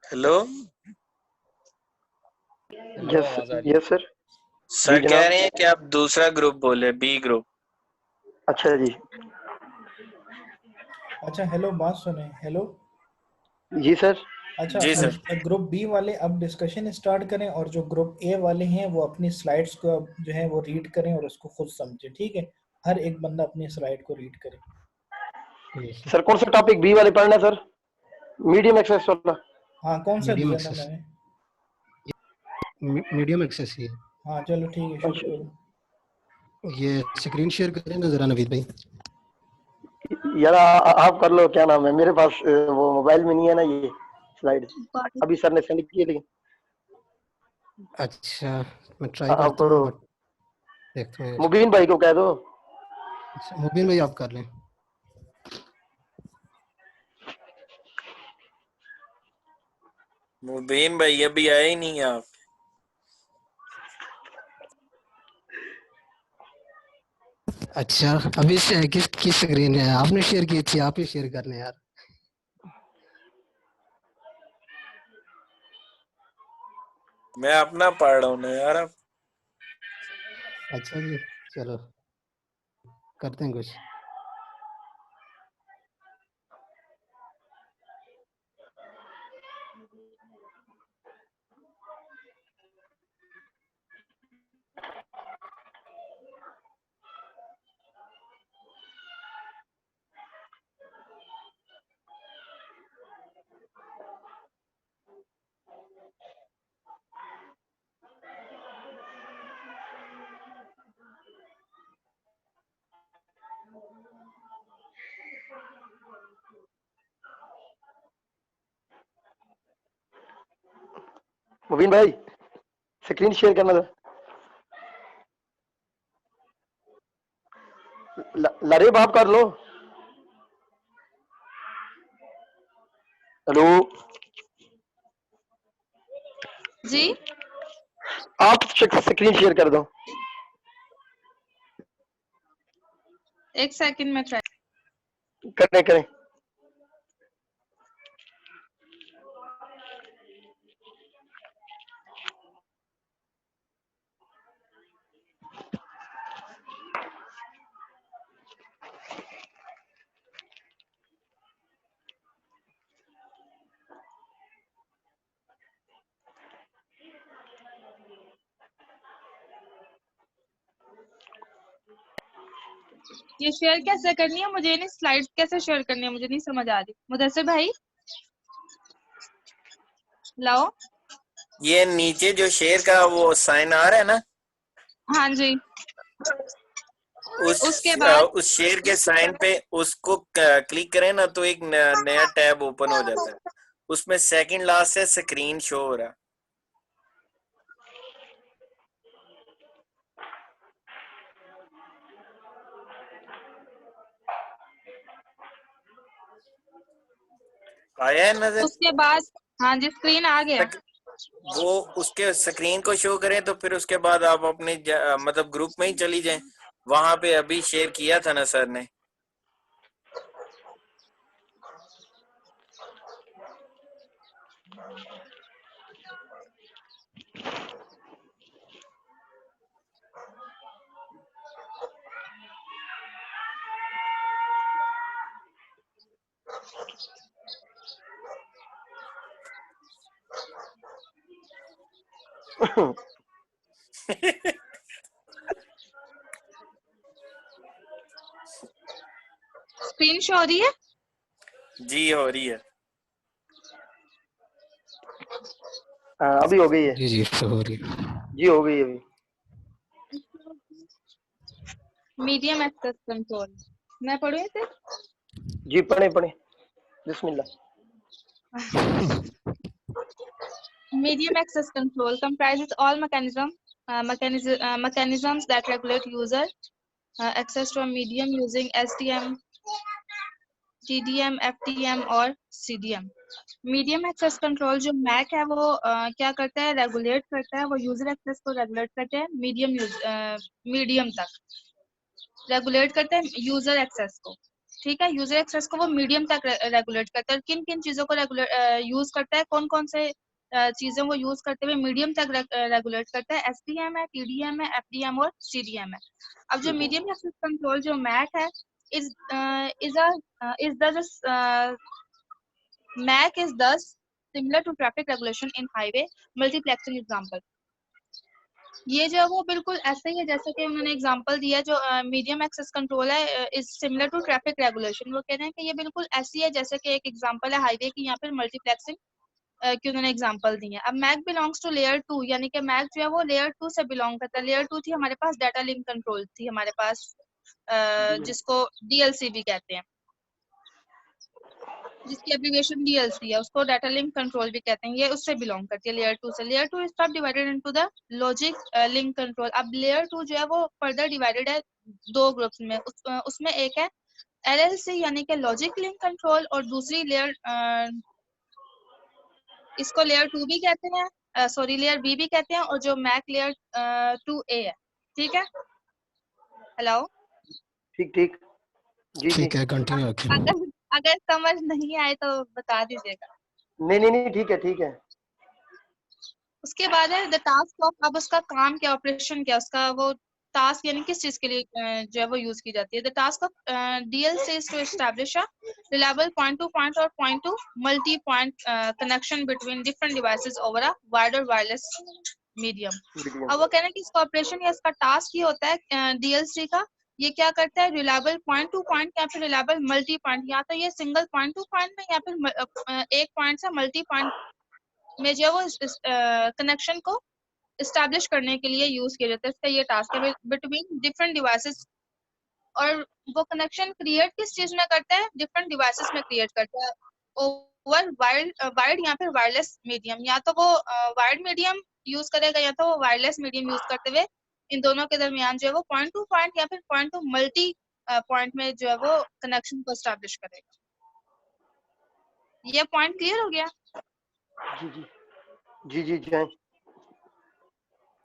Hello yes sir. Sir जी कह जनाब। रहे हैं कि आप दूसरा ग्रुप बोले, बी ग्रुप। अच्छा जी। अच्छा हेलो, बात सुने। हेलो जी सर। अच्छा, जी सर। ग्रुप बी वाले अब डिस्कशन स्टार्ट करें और जो ग्रुप ए वाले हैं वो अपनी स्लाइड्स को अब जो है वो रीड करें और उसको खुद समझें। ठीक है, हर एक बंदा अपनी स्लाइड को रीड करे। सर कौन सा टॉपिक बी वाले पढ़ना है सर? मीडियम एक्सेस वाला। हाँ, कौन सा मीडियम दिया था एक्सेस, मैंने? मीडियम एक्सेस ही है। हाँ चलो ठीक है, शुरू अच्छा। करो। ये स्क्रीन शेयर करें ना जरा नवीद भाई। यार आप कर लो, क्या नाम है, मेरे पास वो मोबाइल में नहीं है ना ये स्लाइड। अभी सर ने सेंड किए लेकिन। अच्छा मैं ट्राई आप करता करो। हूँ बट देखते हैं। मुबीन भाई को कह दो। अच्छा मुबीन भाई आप कर लें। मुबीन भाई अभी आए ही नहीं आप। अच्छा अभी से किस किस स्क्रीन है? आपने शेयर की थी, आप ही शेयर कर लें यार। मैं अपना पढ़ रहा हूँ ना यार अब। अच्छा जी चलो करते हैं कुछ। मुबीन भाई स्क्रीन शेयर करना था। लरीब आप कर लो। हेलो जी आप स्क्रीन शेयर कर दो। एक सेकंड में ट्राई। करें करें। ये शेयर कैसे करनी है? मुझे नहीं, स्लाइड्स कैसे शेयर करनी है मुझे नहीं समझ आ रही। मुदस्सिर भाई लाओ। ये नीचे जो शेयर का वो साइन आ रहा है ना, हाँ जी, उस उसके बाद उस शेयर के साइन पे उसको क्लिक करें ना तो एक नया टैब ओपन हो जाता है। उसमें सेकंड लास्ट से स्क्रीन शो हो रहा है। आया है नजर? उसके बाद हाँ जी, स्क्रीन आ गया। वो उसके स्क्रीन को शो करें तो फिर उसके बाद आप अपने मतलब ग्रुप में ही चली जाएं। वहां पे अभी शेयर किया था ना सर ने। स्क्रीन शो हो रही है? जी हो रही है। हाँ, अभी हो गई है। जी जी सॉरी। जी हो गई अभी। मीडियम एक्सेस कंट्रोल मैं पढ़ूं इसे? जी पढ़े पढ़े, बिस्मिल्लाह। Medium access control comprises all mechanisms that regulate user access to a medium using SDM, TDM, FTM और CDM. मीडियम एक्सेस कंट्रोल जो मैक है वो क्या करता है, रेगुलेट करता है, वो यूजर एक्सेस को रेगुलेट करता है मीडियम तक रेगुलेट करता है यूजर एक्सेस को, ठीक है। यूजर एक्सेस को वो मीडियम तक रेगुलेट करता है। किन किन चीजों को यूज करता है, कौन कौन से चीजें वो यूज करते हुए मीडियम तक रेगुलेट करता है? एसडीएम है, टीडीएम है, एफडीएम और सीडीएम है। अब जो मीडियम एक्सेस कंट्रोल जो मैक है MAC is this similar to traffic regulation in highway multiplexing example. ये जो है वो बिल्कुल ऐसा ही है जैसे कि उन्होंने एग्जांपल दिया जो मीडियम एक्सेस कंट्रोल है is similar to traffic regulation. वो कह रहे हैं कि ये बिल्कुल ऐसी है जैसे कि एक एग्जांपल है हाईवे की, यहाँ पर मल्टीप्लेक्सिंग की उन्होंने एग्जांपल दी है। अब मैक बिलोंग्स टू लेयर 2, यानी कि मैक जो है वो लेयर 2 से बिलोंग करता है। लेयर 2 थी हमारे पास डाटा लिंक कंट्रोल थी हमारे पास, जिसको डीएलसी भी कहते हैं, जिसकी एब्रिविएशन डीएलसी है, उसको डाटा लिंक कंट्रोल भी कहते हैं। ये उससे बिलोंग करती है लेयर 2 से। लेयर 2 इज सब divided into the logic link control. अब लेयर 2 जो है वो फर्दर डिवाइडेड है दो ग्रुप्स में। उसमें एक है एलएलसी यानी कि लॉजिक लिंक कंट्रोल, और दूसरी लेयर इसको लेयर 2 भी कहते हैं, सॉरी लेयर बी भी कहते हैं, और जो मैक लेयर 2A है, ठीक है। हेलो, ठीक ठीक, जी जी। ठीक है कंटिन्यू रखिए। अगर अगर समझ नहीं आए तो बता दीजिएगा। नहीं नहीं नहीं, ठीक है ठीक है। उसके बाद है द टास्क ऑफ, अब उसका काम क्या, ऑपरेशन क्या, उसका वो टास्क यानी किस चीज के लिए जो है वो यूज की जाती है। The task of DLC is to establish a reliable point to point और point to multi point connection between different devices over a wide और वायरलेस मीडियम। अब वो कह रहे हैं कि इसका ऑपरेशन या इसका टास्क ये होता है डीएलसी का, ये क्या करता है, रिलायबल पॉइंट टू पॉइंट या फिर रिलायबल मल्टी पॉइंट, या तो ये सिंगल पॉइंट टू पॉइंट में या फिर एक पॉइंट से मल्टी पॉइंट में जो है वो कनेक्शन को इस्टेब्लिश करने के लिए यूज किया जाता है। इसका ये टास्क है बिटवीन डिफरेंट डिवाइसेस। और वो कनेक्शन क्रिएट किस चीज में करता है, डिफरेंट डिवाइसेस में क्रिएट करता है ओवर वाइड या फिर वायरलेस मीडियम। या तो वो वाइड मीडियम यूज करेगा या तो वो वायरलेस मीडियम यूज करते हुए इन दोनों के दरमियान जो है वो पॉइंट टू पॉइंट या फिर पॉइंट टू मल्टी पॉइंट में जो है वो कनेक्शन को इस्टेब्लिश करेगा। ये पॉइंट क्लियर हो गया? जी जी जी जी जय।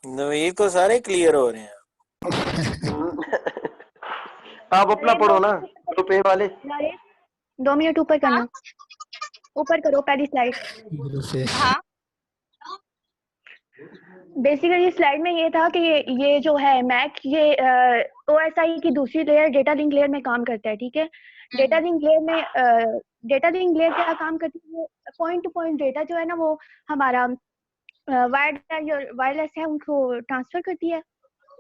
नवीद को सारे क्लियर हो रहे हैं। आप अपना पढ़ो ना, ग्रुप ए वाले। 2 मिनट ऊपर करना, हाँ ऊपर करो पहली स्लाइड। हाँ बेसिकली स्लाइड में ये था कि ये जो है मैक ये ओएसआई की दूसरी लेयर डेटा लिंक लेयर में काम करता है, ठीक है। डेटा लिंक लेयर में डेटा लिंक लेयर क्या काम करती है, पॉइंट टू पॉइंट डेटा जो है ना वो हमारा वायरलेस है उनको ट्रांसफर करती है,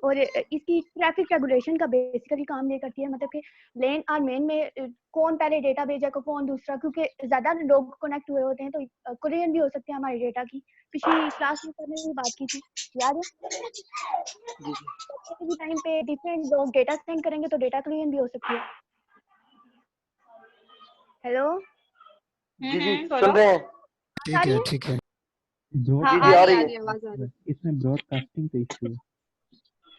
और इसकी ट्रैफिक रेगुलेशन का बेसिकली काम ये करती है, मतलब कि लेन और मेन में कौन पहले डेटा भेजेगा कौन दूसरा, क्योंकि ज्यादा लोग कनेक्ट हुए होते हैं तो कोलिजन भी हो सकती है हमारे डेटा की। पिछली क्लास में हमने भी बात की थी, याद है? किसी भी टाइम पे डिफरेंट लोग डेटा सेंड करेंगे तो डेटा कोलिजन भी हो सकती है। हेलो जी जी बोलो। सुन रहे हैं। ठीक है ठीक है। हाँ जी आ आ रही रही आ है। रही आवाज आ रही है। इसमें ब्रॉडकास्टिंग का इशू है।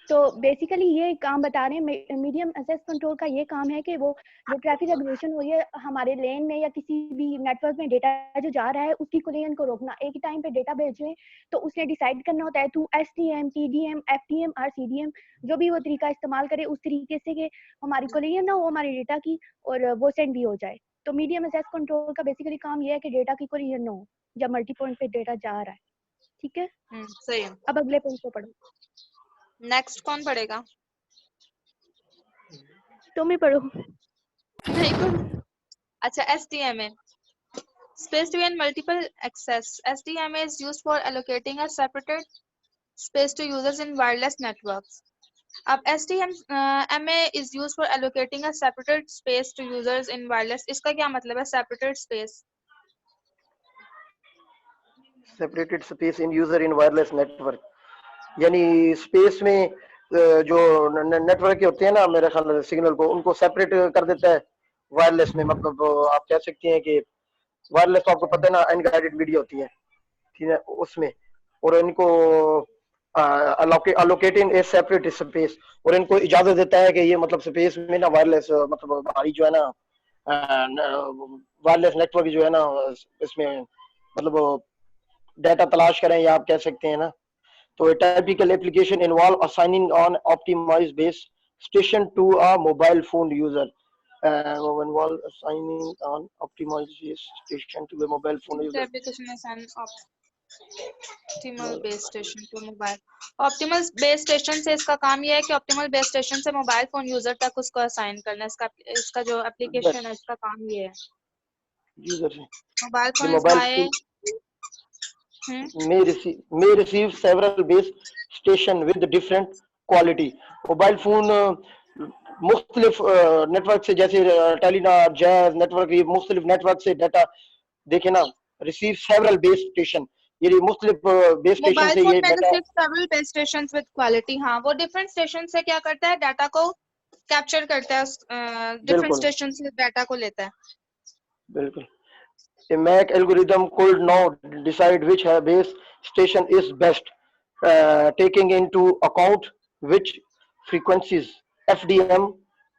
तो बेसिकली ये काम बता रहे हैं मीडियम एक्सेस कंट्रोल का ये काम है कि वो जो ट्रैफिक रेगुलेशन हुई है हमारे लेन में या किसी भी नेटवर्क में डेटा जो जा रहा है उसकी कोलिजन को रोकना। एक ही टाइम पे डेटा भेज रहे हैं तो उसने डिसाइड करना होता है थ्रू एसटीएम, टीडीएम, एफटीएम और सीडीएम, जो भी वो तरीका इस्तेमाल करे उस तरीके से कि हमारी कोलिजन ना हो हमारे डेटा की और वो सेंड भी हो जाए। तो मीडियम एक्सेस कंट्रोल का बेसिकली काम ये है कि डेटा की कोलिजन ना हो जब मल्टी पॉइंट पे डेटा जा रहा है, ठीक है। सही है। अब अगले पॉइंट को पढ़ो। नेक्स्ट कौन पढ़ेगा? तुम ही पढ़ो। नहीं पढ़। अच्छा, SDMA, space to and multiple access. SDMA is used for allocating a separated space to users in wireless networks. अब SDMA is used for allocating a separated space to users in wireless. इसका क्या मतलब है separated space? Separated space in user in wireless network, यानी space में जो network के होते हैं ना, मेरे ख्याल सिग्नल को उनको सेपरेट कर देता है वायरलेस में। मतलब आप कह सकते हैं कि वायरलेस तो आपको पता है ना, अनगाइडेड मीडिया होती है, ठीक है, उसमें। और इनको अलोकेटिंग ए सेपरेट स्पेस, और इनको इजाजत देता है कि ये मतलब स्पेस में ना वायरलेस मतलब हमारी जो है ना वायरलेस नेटवर्क जो है ना, इसमें मतलब डाटा तलाश करें, या आप कह सकते हैं ना। तो typical application involve assigning on optimized base station to a mobile phone user. Involve assigning on optimized base station to a mobile phone The user. application is an optimal base station to mobile. Optimal base station से इसका काम ये है कि optimal base station से mobile phone user तक उसको assign करना है। इसका जो एप्लीकेशन है इसका काम ये है। User से mobile the phone mobile by phone may receive several base station with different quality. Mobile phone मुख्तलिफ नेटवर्क से, जैसे टेलीनॉर, जैज नेटवर्क, ये मुख्तलिफ नेटवर्क से डाटा देखे ना, रिसीव सेवरल बेस स्टेशन, ये मुख्तलिफ बेस स्टेशन मोबाइल से फोन ये में डाटा। सिर्फ several base stations with quality, हाँ वो डिफरेंट स्टेशन से क्या करता है, डाटा को कैप्चर करता है, डिफरेंट बिल्कुल स्टेशन से डाटा को लेता है। बिल्कुल। A MAC algorithm could now decide which base station is best, taking into account which frequencies, FDM,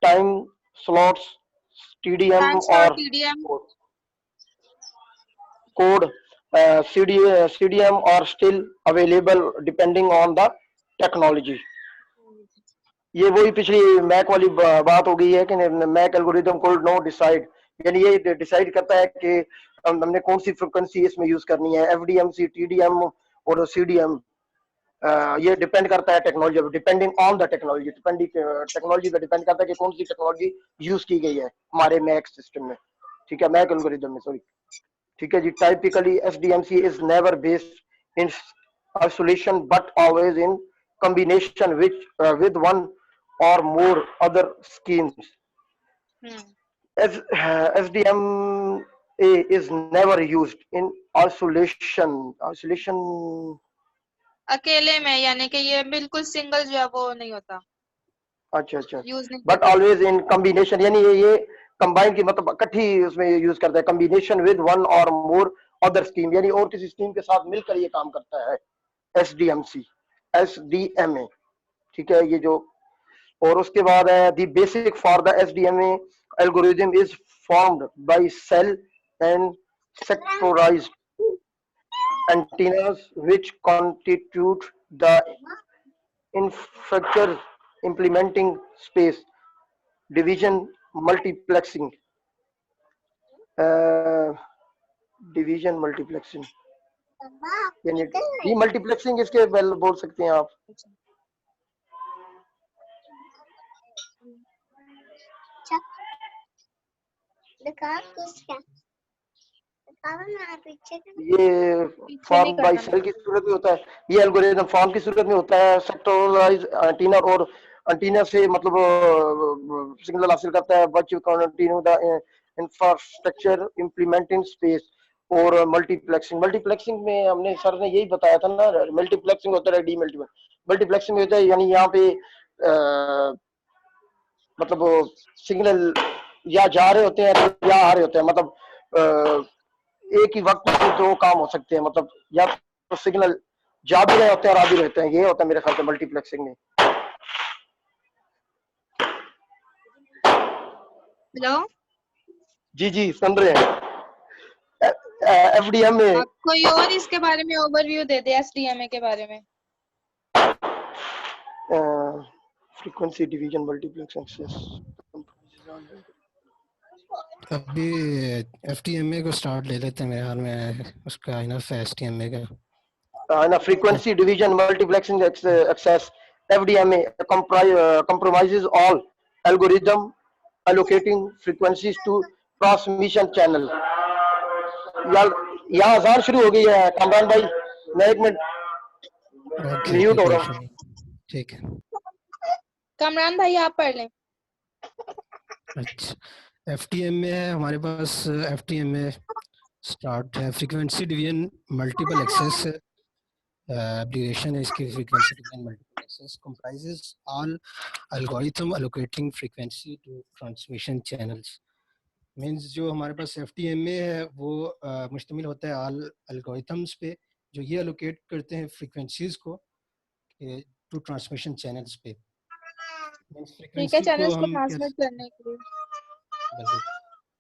time slots, TDM time or slot, TDM, code, CDM are still available depending on the technology. ये वही पिछली Mac वाली बात हो गई है कि MAC algorithm code no decide, यानी ये डिसाइड करता है कि हमने कौन सी फ्रिक्वेंसी इसमें यूज करनी है, एफडीएमसी, टीडीएम और सीडीएम। ये डिपेंड करता है टेक्नोलॉजी पे, depending on the technology, technology पे डिपेंड करता है कि कौन सी टेक्नोलॉजी यूज की गई है हमारे मैक सिस्टम में, ठीक है, मैक एल्गोरिथम में, सॉरी, ठीक है जी। Typically SDMC is never based in isolation but always in combination with one or more other schemes. As SDMA is never used in isolation. अकेले में, यानी कि ये बिल्कुल सिंगल जो है वो नहीं होता, अच्छा अच्छा, यूज नहीं बट करते। ऑलवेज इन कॉम्बिनेशन, यानी ये कंबाइन की मतलब इकट्ठी उसमें यूज करता है, कॉम्बिनेशन विद वन और मोर अदर स्कीम, यानी और किसी स्कीम के साथ मिलकर ये काम करता है एसडीएमसी, एसडीएमए, ठीक है, ये जो। और उसके बाद है the basic for the SDMA algorithm is formed by cell and sectorised antennas which constitute the infrastructure implementing space division multiplexing, division multiplexing, यानी डी मल्टीप्लेक्सिंग इसके बोल सकते हैं आप। ये फॉर्म बाय सेल की सूरत में होता है, ये एल्गोरिथम फॉर्म की सूरत में होता है, सेक्टोराइज एंटीना, और एंटीना से मतलब सिग्नल हासिल करता है, which continue the infrastructure implementing space. और मल्टीप्लेक्सिंग में हमने सर ने यही बताया था ना, मल्टीप्लेक्सिंग होता है डी मल्टीप्लेक्सिंग में होता है, यानी यहाँ पे मतलब सिग्नल या जा रहे होते हैं या आ रहे होते हैं, मतलब एक ही वक्त में दो काम हो सकते हैं, मतलब या तो सिग्नल जा भी रहे होते हैं और आ भी रहते हैं, ये होता है मेरे ख्याल से मल्टीप्लेक्सिंग में। हेलो जी जी सुन रहे हैं। एफडीएम में आप कोई और इसके बारे में ओवरव्यू दे दे, एसडीएमए के बारे में। फ्रीक्वेंसी डिवीजन मल्टीप्लेक्स एक्सेस, अभी एफटीएमए को स्टार्ट ले लेते हैं, मेरे ख्याल में उसका इनफ है एसटीएमए का ना। Frequency division multiplexing access FDMA compromises all algorithm allocating frequencies to transmission channel। यार यहाँ अजान शुरू हो गई है कामरान भाई, मैं एक मिनट म्यूट हो रहा हूँ। ठीक है। कमरान भाई आप पढ़ लें। अच्छा, एफटीएम में है हमारे पास। एफटीएम में स्टार्ट है frequency division multiple access, abbreviation है इसकी frequency division multiple access comprises all algorithm allocating frequency to transmission channels। Means जो हमारे पास FTMA है वो मुश्तमिल होता है all algorithms पे जो ये allocate करते हैं frequencies को to transmission channels पे। मीन्स ठीक है, frequency को चैनल्स को हम ट्रांसमिट करने के लिए। बिल्कुल।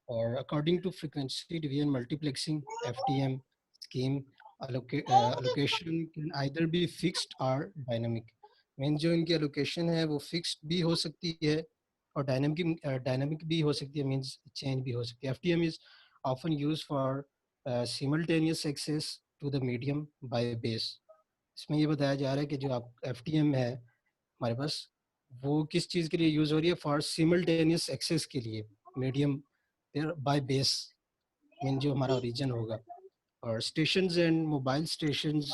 और according to frequency division multiplexing FTM scheme allocation can either be fixed or dynamic। Mean जो इनकी allocation है वो fixed भी हो सकती है और dynamic भी हो सकती है, मीन्स change भी हो सकती है। FTM is often used for simultaneous access to the medium by base। इसमें ये बताया जा रहा है कि जो आप FTM है हमारे पास वो किस चीज़ के लिए यूज़ हो रही है, फॉर सिमल्टेनियस एक्सेस के लिए मीडियम बाय बेस, मीन जो हमारा ओरिजिन होगा। और stations and mobile stations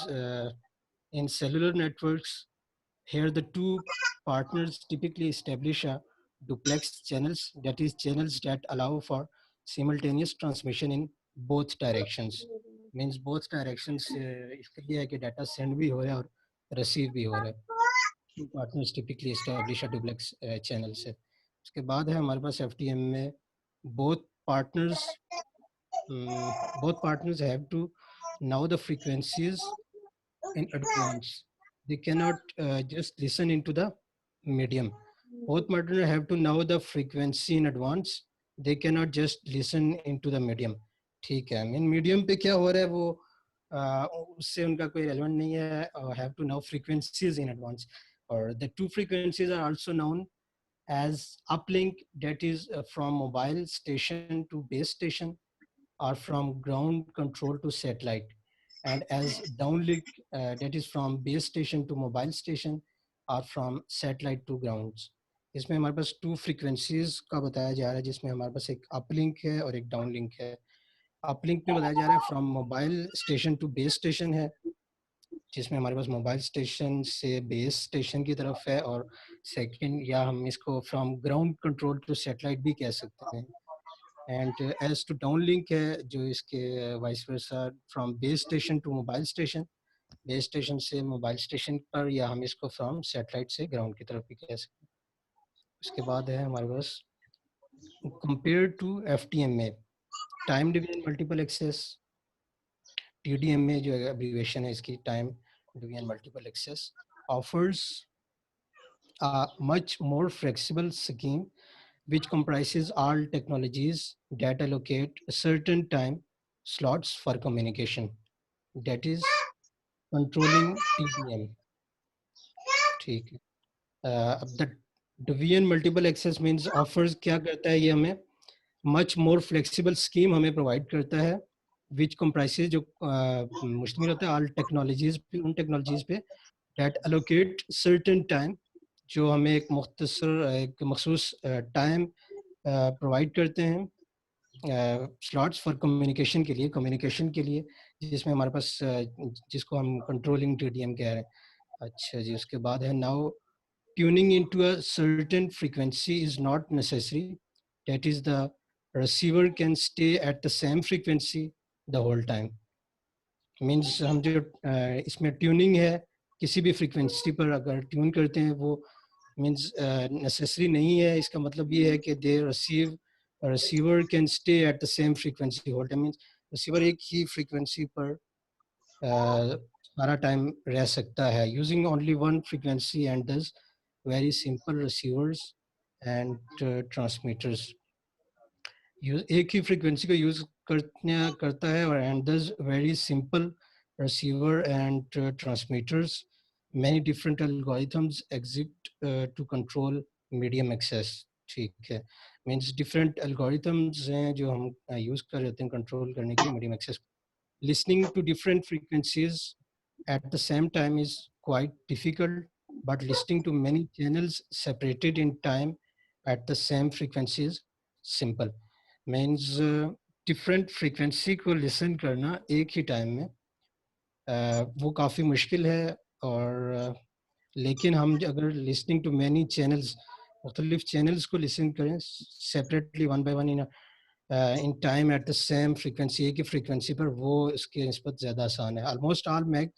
in cellular networks, here the two partners typically establish a duplex channels, that is channels that allow for simultaneous transmission in both directions। means both directions इसके लिए है कि data send भी हो रहा है और receive भी हो रहा है। two partners typically establish a duplex channels है। उसके बाद है हमारे पास FTM में both partners both partners have to know the frequencies in advance। They cannot just listen into the medium। Both partners have to know the frequency in advance। They cannot just listen into the medium। ठीक है, mean medium पे क्या हो रहा है वो उससे उनका कोई रेलेवेंट नहीं है। Have to know frequencies in advance। or the two frequencies are also known as uplink, that is from mobile station to base station or from ground control to satellite, and as downlink, that is from base station to mobile station or from satellite to grounds। इसमें हमारे पास two frequencies का बताया जा रहा है जिसमें हमारे पास एक अपलिंक है और एक डाउनलिंक है। अपलिंक में बताया जा रहा है from mobile station to base station है, जिसमें हमारे पास मोबाइल स्टेशन से बेस स्टेशन की तरफ है, और सेकंड या हम इसको from ground control to satellite भी कह सकते हैं। एंड एज टू डाउनलिंक है जो इसके vice versa from base station to mobile station, base station से मोबाइल स्टेशन पर, या हम इसको फ्रॉम सैटेलाइट से ग्राउंड की तरफ भी कह सकते हैं। उसके बाद है हमारे पास compare to FTMA time division multiple access. TDMA जो एब्रीविएशन है इसकी time division multiple access offers a much more flexible scheme which comprises all technologies that allocate certain time slots for communication, that is controlling TDM। ठीक है। अब the division multiple access means offers क्या करता है, ये हमें much more flexible scheme हमें provide करता है विच कंप्राइसेस जो मुश्तमिल होता है ऑल टेक्नोलॉजीज पे, उन टेक्नोलॉजीज पे that allocate certain time, जो हमें एक मुख्तसर एक मखसूस टाइम प्रोवाइड करते हैं स्लॉट्स फॉर कम्युनिकेशन के लिए जिसमें हमारे पास जिसको हम कंट्रोलिंग TDM कह रहे हैं। अच्छा जी, उसके बाद है now tuning into a certain frequency is not necessary, that is the receiver can stay at the same frequency the whole time. Means हम जो इसमें ट्यूनिंग है किसी भी फ्रीक्वेंसी पर अगर ट्यून करते हैं वो मीन्स नेसेसरी नहीं है। इसका मतलब ये है कि the receiver can stay at the same frequency whole time, means receiver एक ही फ्रीक्वेंसी पर सारा टाइम रह सकता है using only one frequency and thus very simple receivers and transmitters एक ही फ्रीक्वेंसी को यूज करता है और and thus very simple receiver and transmitters, many different algorithms exist to control medium access। ठीक है, मीन्स डिफरेंट algorithms हैं जो हम यूज कर रहे हैं कंट्रोल करने के लिए medium access. Listening to different frequencies at the same time is quite difficult, but listening to many channels separated in time at the same frequency is simple। Means different frequency को listen करना एक ही time में वो काफ़ी मुश्किल है और लेकिन हम अगर लिसनिंग टू मैनी चैनल्स, मुख्तलिफ चैनल्स को लिसन करें separately one by one in time eight the same frequency, एक ही फ्रीक्वेंसी पर, वो इसके निस्बत ज़्यादा आसान है. Almost all MAC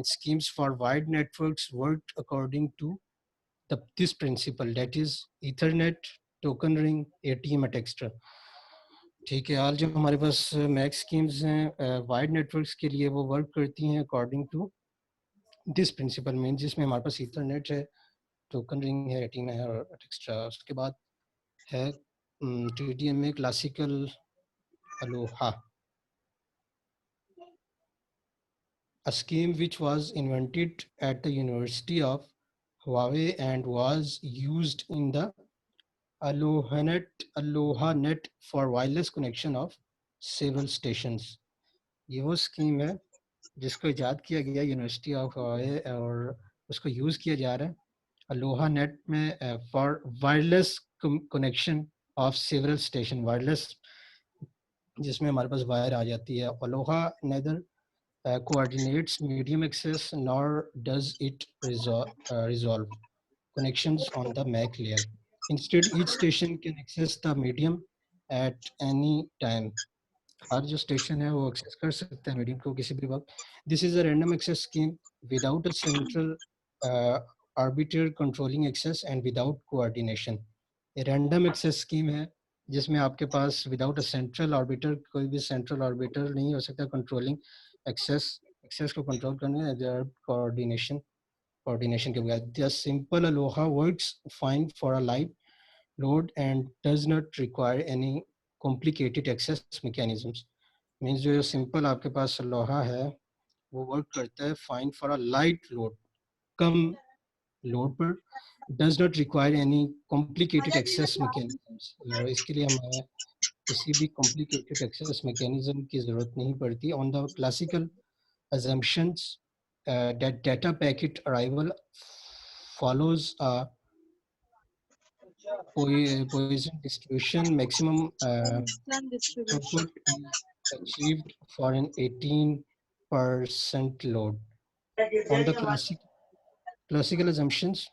schemes for wide networks worked according to this principle, that is Ethernet, token ring, ATM etc. ठीक है. आज जो हमारे पास मैक स्कीम्स हैं वाइड नेटवर्क्स के लिए, वो वर्क करती हैं according to this principle mean, जिसमें हमारे पास ईथरनेट है, टोकन रिंग है, एटीएम है और एक्स्ट्रा. उसके बाद है TDM में classical Aloha, a scheme which was invented at the University of Huawei and was used in the AlohaNet for wireless connection of several stations. ये वो स्कीम है जिसको इजाद किया गया यूनिवर्सिटी ऑफ हवाई और उसको यूज़ किया जा रहा है अलोहा नेट में for wireless connection of several station. Wireless जिसमें हमारे पास वायर आ जाती है. Aloha neither coordinates medium access nor does it resolve connections on the MAC layer. Instead, each station can access the medium at any time. हर जो station है वो access कर सकता है मीडियम को किसी भी वक्त. This is a random access scheme without a central arbiter controlling access and without coordination. ये रैंडम एक्सेस स्कीम है जिसमें आपके पास विदाउट अ सेंट्रल आर्बिटर, कोई भी सेंट्रल आर्बिटर नहीं हो सकता कंट्रोलिंग एक्सेस को कंट्रोल करने कोऑर्डिनेशन के बगैर. The simple Aloha works fine for a light load and does not require any complicated access mechanisms. Means जो सिंपल आपके पास अलोहा है वो वर्क करता है fine for a light load, कम लोड पर, does not require any complicated access mechanisms. इसके लिए हमें किसी भी कॉम्प्लिकेटेड एक्सेस मैकेनिज्म की ज़रूरत नहीं पड़ती. On the classical assumptions that data packet arrival follows a Poisson distribution, maximum throughput is achieved for an 18% load. On the classical assumptions,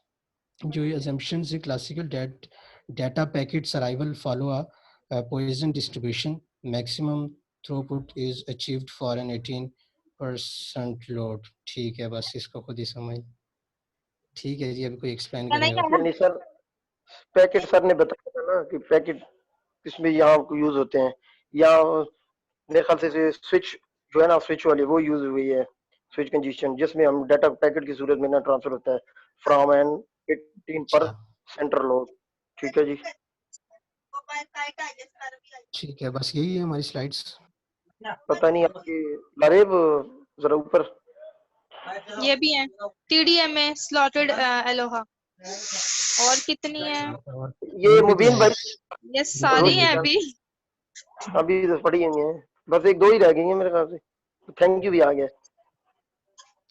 जो ये assumptions है classical, that data packets arrival follow a Poisson distribution, maximum throughput is achieved for an 18% load. ठीक है, बस इसको खुद ही समझ. ठीक है जी, अभी कोई एक्सप्लेन करेगा? नहीं सर, पैकेट सर ने बताया था ना कि पैकेट किसमें यहाँ यूज होते हैं. यहाँ मेरे ख्याल से स्विच जो है ना, स्विच वाली वो यूज हुई है, स्विच कंजेशन, जिसमें हम डाटा पैकेट की सूरत में ना ट्रांसफर होता है फ्रॉम एन 18 पर सेंट्रल लोड. ठीक है जी. ठीक है, बस यही है हमारी स्लाइड्स. पता नहीं आपके लारेब जरा ऊपर ये भी है TDM में स्लॉटेड अलोहा. और कितनी है? ये मुबीन भाई, ये सारी है अभी तो पड़ी हुई हैं, बस एक दो ही रह गई हैं मेरे ख्याल से. थैंक यू भी आ गया.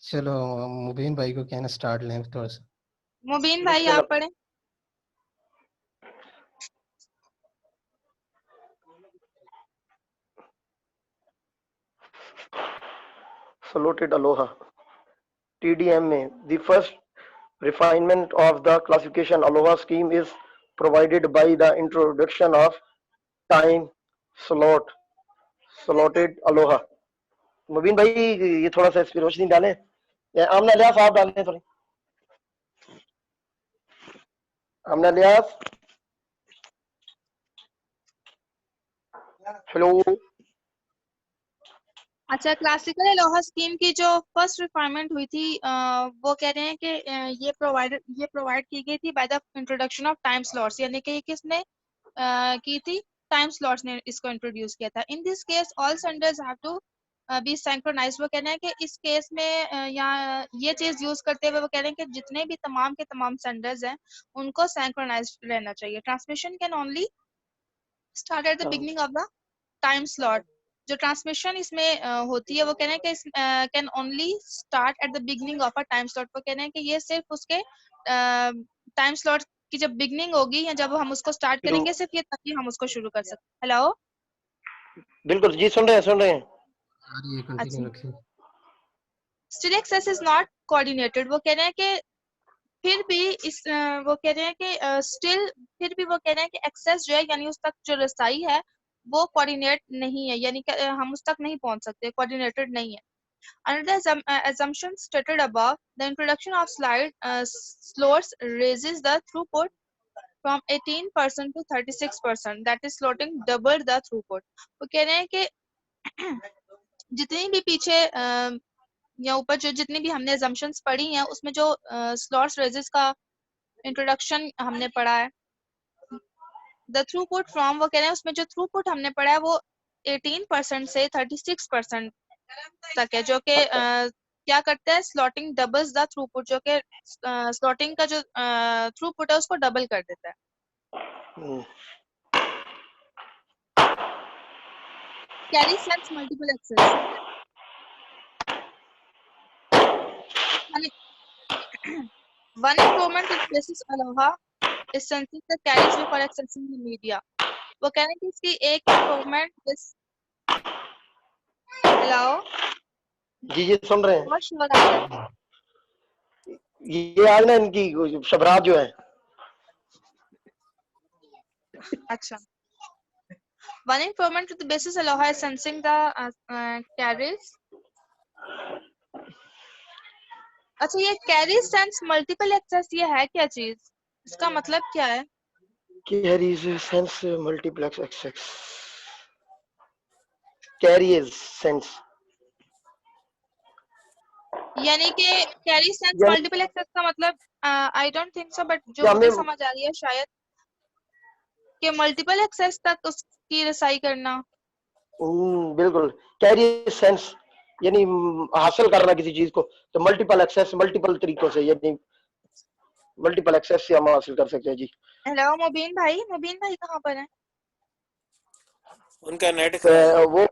चलो मुबीन भाई को कहना स्टार्ट लें थोड़ा सा. मुबीन भाई आप पढ़े. Slotted Aloha. TDM में the first refinement of the classification Aloha scheme is provided by the introduction of time slot, slotted Aloha. मुबीन भाई ये थोड़ा सा इस पर रोशनी डालें, या आमना लियास आप डालें थोड़ी. आमना लियास, हेलो. अच्छा, क्लासिकल अलोहा स्कीम की जो फर्स्ट रिफाइनमेंट हुई थी वो कह रहे हैं कि ये प्रोवाइड की गई थी by the introduction of time slots. यानी कि ये किसने की थी? टाइम स्लॉट्स ने इसको इंट्रोड्यूस किया था. In this case all senders have to be synchronised. वो कह रहे हैं कि इस केस में यहाँ ये चीज यूज करते हुए वो कह रहे हैं कि जितने भी तमाम के तमाम सेंडर्स हैं उनको सिंक्रोनाइज्ड रहना चाहिए. Transmission can only start at the beginning of the time slot. जो ट्रांसमिशन इसमें होती है वो कह रहे हैं कि can only start at the beginning of a time slot. वो कह रहे हैं कि ये सिर्फ उसके टाइम स्लॉट की जब बिगिनिंग होगी या जब हम उसको स्टार्ट करेंगे सिर्फ ये तभी हम उसको शुरू कर सकते हैं. हेलो, बिल्कुल जी, सुन रहे हैं. अच्छा, still access is not coordinated. वो कह रहे हैं कि फिर भी इस वो कह रहे हैं कि स्टिल फिर भी वो कह रहे हैं कि एक्सेस जो है यानी उस तक जो रसाई है वो कोऑर्डिनेट नहीं है, यानी कि हम उस तक नहीं पहुंच सकते, कोऑर्डिनेटेड नहीं है। Under the assumption stated above, the introduction of slide slots raises the throughput from 18% to 36%. That is slotting double the throughput. वो कह रहे हैं कि जितनी भी पीछे या ऊपर जो जितनी भी हमने assumptions पढ़ी हैं उसमें जो slots raises का introduction हमने पढ़ा है, the throughput from वो कह रहे हैं उसमें जो throughput हमने पढ़ा है वो 18% से 36% तक है, जो कि क्या करता है, स्लॉटिंग डबल्स द थ्रूपुट, जो कि स्लॉटिंग का जो थ्रूपुट है उसको डबल कर देता है। Carry sense multiple access, one improvement with basis Aloha is sensing the carries before accessing the media. वो कह रहे हैं कि इसकी एक इम्प्रूवमेंट हेलो जी सुन रहे हैं। बहुत शोर आ रहा है। ये आज ना इनकी शबरात जो है। अच्छा, one improvement to the basis Aloha is sensing the carries. अच्छा, ये carry sense multiple access ये है क्या चीज, इसका मतलब क्या है? Carries sense multiplex access. Carries sense यानी कि carry sense यानी multiple access का मतलब I don't think so, but जो क्या मुझे मैं समझ आ रही है शायद कि multiple access तक उसकी रसाई करना। बिल्कुल, कैरी सेंस यानी हासिल करना किसी चीज को, तो मल्टीपल एक्सेस मल्टीपल तरीकों से यानी मल्टीपल एक्सेस से हम हासिल कर सकते हैं जी। हेलो मुबीन भाई कहाँ पर है? उनका नेट खराब वो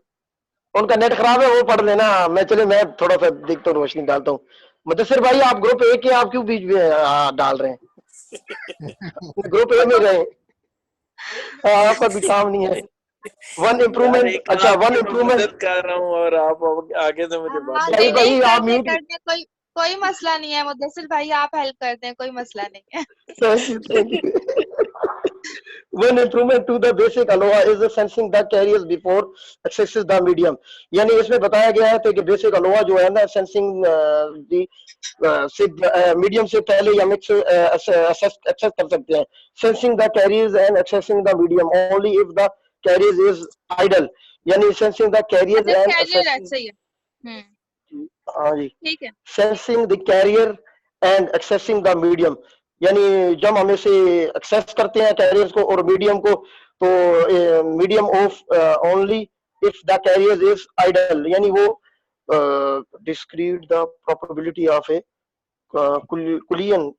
उनका नेट खराब है, वो पढ़ लेना। मैं थोड़ा सा देखता हूँ, रोशनी डालता हूँ। मुदस्सिर भाई आप ग्रुप ए के, आप क्यों बीच में डाल रहे हैं? ग्रुप ए में रहे, आपका कोई काम नहीं है। वन यार, इम्प्रूवमेंट, एक अच्छा वन आपकी इम्प्रूवमेंट। मदद कर रहा हूँ और आप आगे से मुझे बात नहीं नहीं भाई आप करने म्यूट। करने कोई मसला नहीं है मुदस्सिर भाई, आप हेल्प कर दें, कोई मसला नहीं है। Thank you. One improvement to the basic ALOA is the sensing the carriers before accesses the medium. यानी इसमें बताया गया है कि बेसिक अलोहा जो है ना, सेंसिंग दी मीडियम से पहले हम एक्सेस कर सकते हैं। Sensing the carriers and accessing the medium only if the carriers is idle, यानी सेंसिंग द कैरियर्स अच्छा, एंड कैरियर है, एक्सेसिंग। सही है। हाँ जी, ठीक है। Sensing the carrier and accessing the medium, यानी जब हम इसे एक्सेस करते हैं कैरियर्स को और मीडियम को, तो medium of only if the carrier is idle, यानी वो discrete the probability of a collision.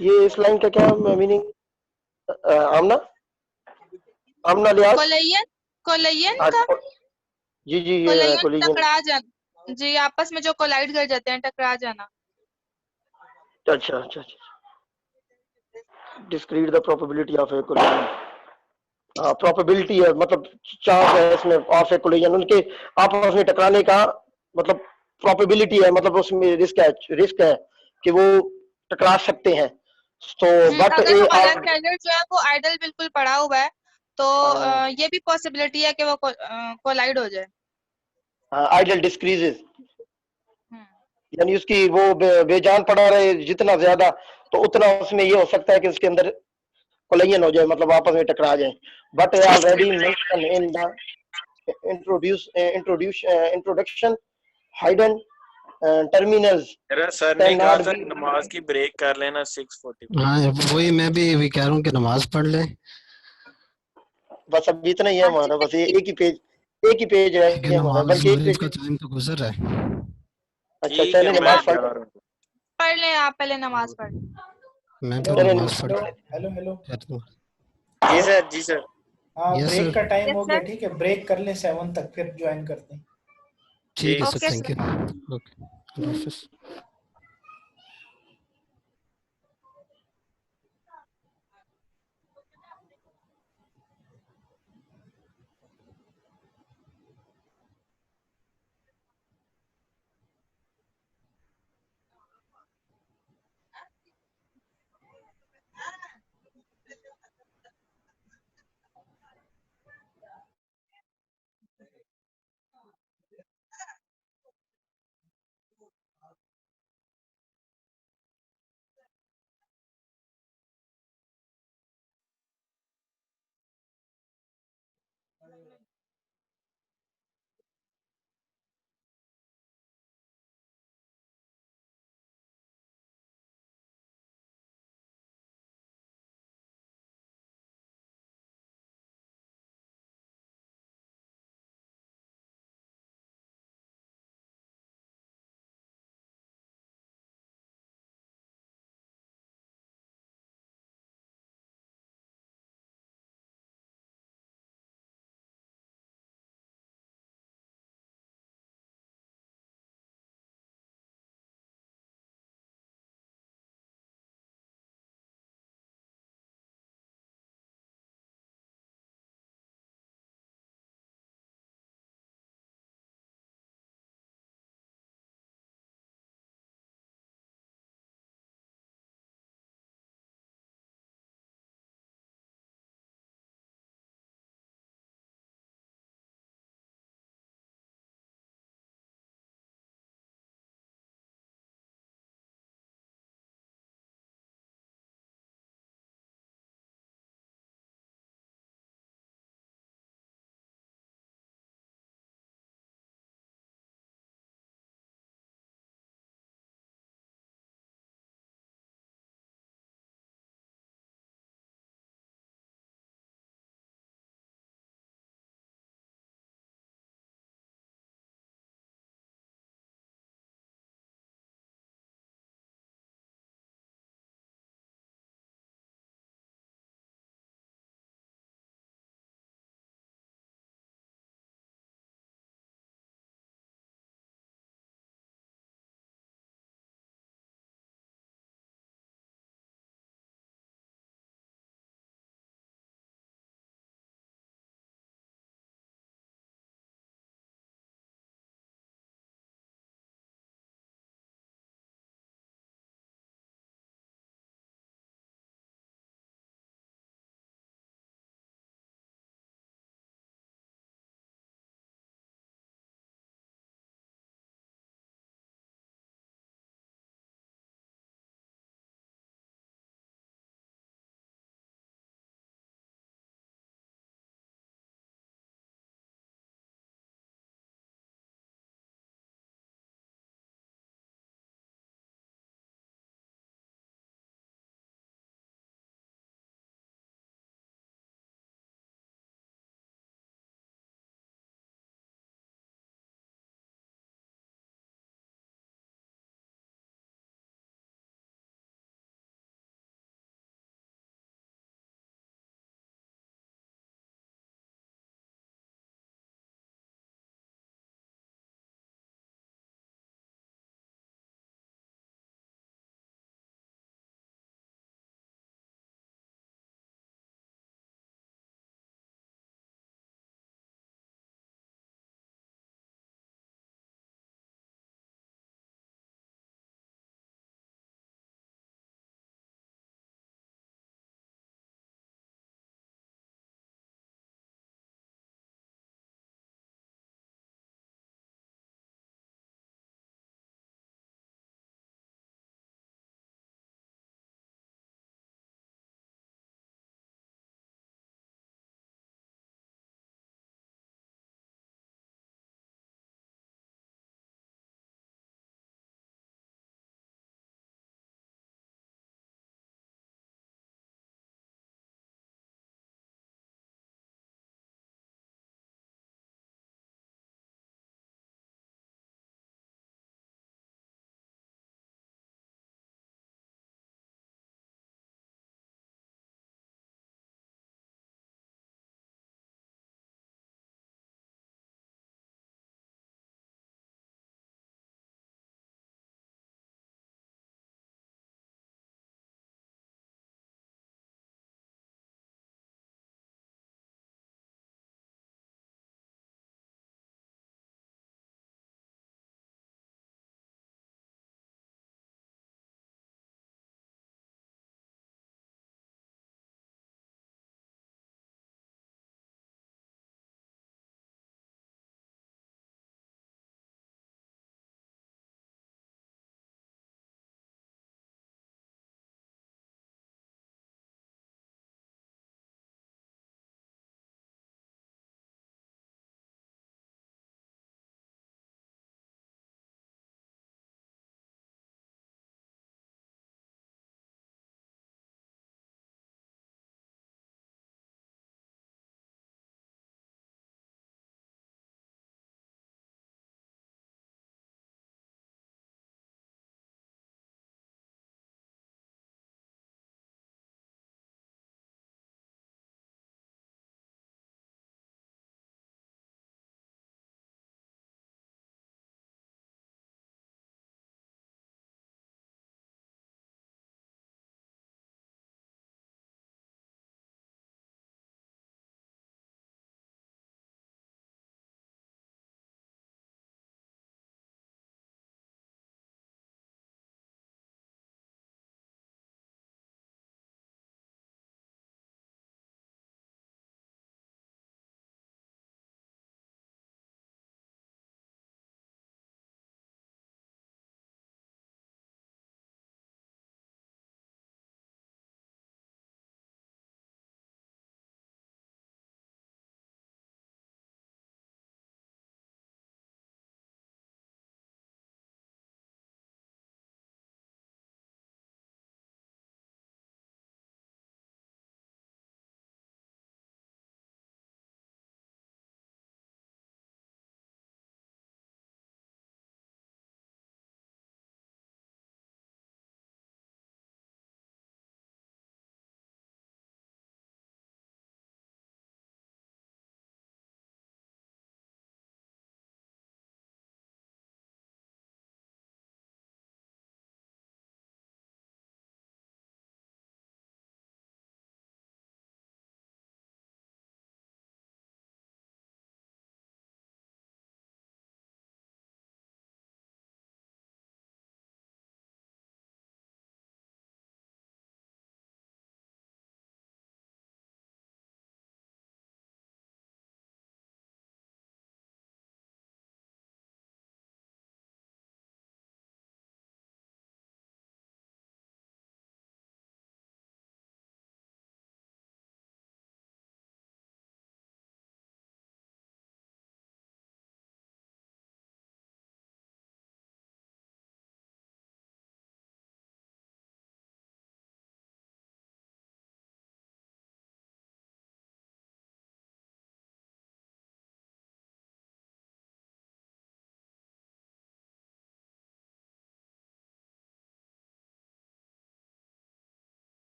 ये इस लाइन का क्या मीनिंग? आमना आमना लिहाज कोलियन का जी जी, कोलियन कुलियन। टकरा जाना जी, आपस में जो कोलाइड कर जाते हैं, टकरा जाना। अच्छा अच्छा अच्छा, discrete the probability of a कुलियन। Probability है मतलब चांस है इसमें ऑफ ए कोलिजन, उनके आपस में टकराने का मतलब प्रोबेबिलिटी है, मतलब उसमें रिस्क है कि वो टकरा सकते हैं। तो बट अगर ए हमारा कैरियर जो है वो आइडल बिल्कुल पड़ा हुआ है तो हाँ, ये भी पॉसिबिलिटी है कि वो कोलाइड हो जाए। आइडल डिस्क्रीजेस, यानी उसकी वो बेजान पड़ा रहे जितना ज्यादा, तो उतना उसमें ये हो सकता है कि उसके अंदर कोलिजन हो जाए, मतलब आपस में टकरा जाए। But already mention in the introduction hidden terminals मेरा सर ने कहा था नमाज की ब्रेक कर लेना 6:40। हाँ वही मैं भी कह रहा हूँ कि नमाज पढ़ ले। बस अब इतना ही है हमारा, बस ये एक ही पेज रह क्योंकि गया हमारा, नमाज बल्कि एक मगरिब पेज। का टाइम तो गुजर रहा है। अच्छा ठीक चलिए है, मैं नमाज जा पढ़। रहा हूँ। पढ़ लें, आप पहले नमाज पढ़। मैं तो चलिए नमाज पढ़ हेलो जी सर, जी सर। हाँ, Yes, ब्रेक sir. का टाइम Yes, हो गया, sir. ठीक है, ब्रेक कर लें 7 तक, फिर ज्वाइन करते हैं। ठीक है ठीक sir, Okay, thank sir. You. Okay, अल्लाह हाफिज़।